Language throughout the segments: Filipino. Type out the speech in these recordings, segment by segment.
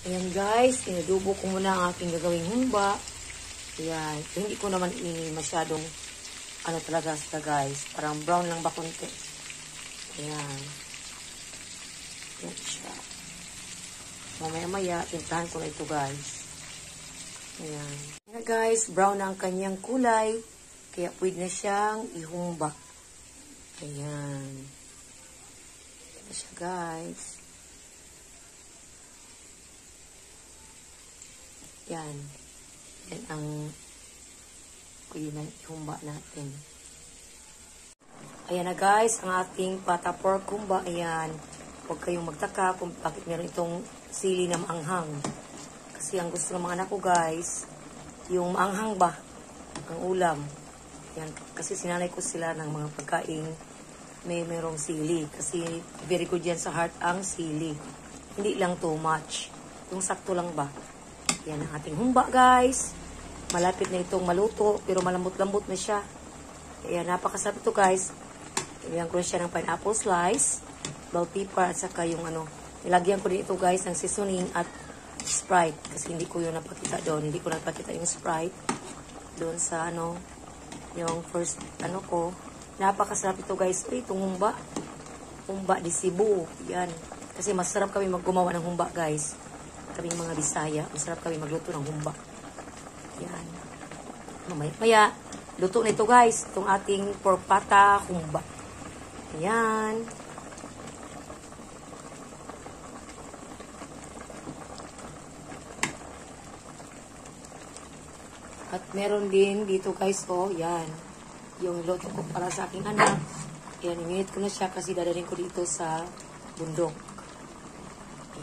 Ayan guys, inadubo ko muna ang aking gagawing humba. Ayan. So, hindi ko naman masyadong ano talaga sila guys. Parang brown lang ba konti. Ayan. Ayan siya. Mamaya-maya, tintahan ko na ito guys. Ayan. Ayan guys, brown na ang kanyang kulay. Kaya pwede na siyang ihumba. Ayan. Ayan siya guys. Yan. Yan ang pwede na ihumba natin. Ayan na guys, ang ating pata pork humba. Ayan. Huwag kayong magtaka kung bakit meron itong sili na maanghang. Kasi ang gusto ng mga anak ko guys, yung maanghang ba? Ang ulam. Yan. Kasi sinanay ko sila ng mga pagkain merong sili. Kasi very good yan sa heart ang sili. Hindi lang too much. Yung sakto lang ba? Yan ang ating humba guys. Malapit na itong maluto pero malambot-lambot na siya. Ayan, napakasarap ito guys. Nilagyan ko siya ng pineapple slice, bell pepper at saka yung ano. Nilagyan ko din ito guys ng seasoning at Sprite. Kasi hindi ko yung napakita doon. Hindi ko napakita yung Sprite doon sa ano, yung first ano ko. Napakasarap ito guys. Uy, itong humba. Humba di Cebu. Yan. Kasi masarap kami gumawa ng humba guys. Kaming mga Bisaya. Masarap kami magluto ng humba. Yan. Mamaya, luto na ito guys. Itong ating pork pata humba. Ayan. At meron din dito guys, oh, yan. Yung luto ko para sa aking anak. Yan, iminit ko na siya kasi dadalhin ko dito sa bundok.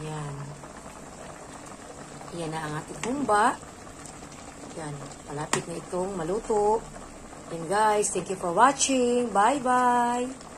Ayan. Yan na ang ating humba. Yan. Malapit na itong maluto. And guys, thank you for watching. Bye-bye!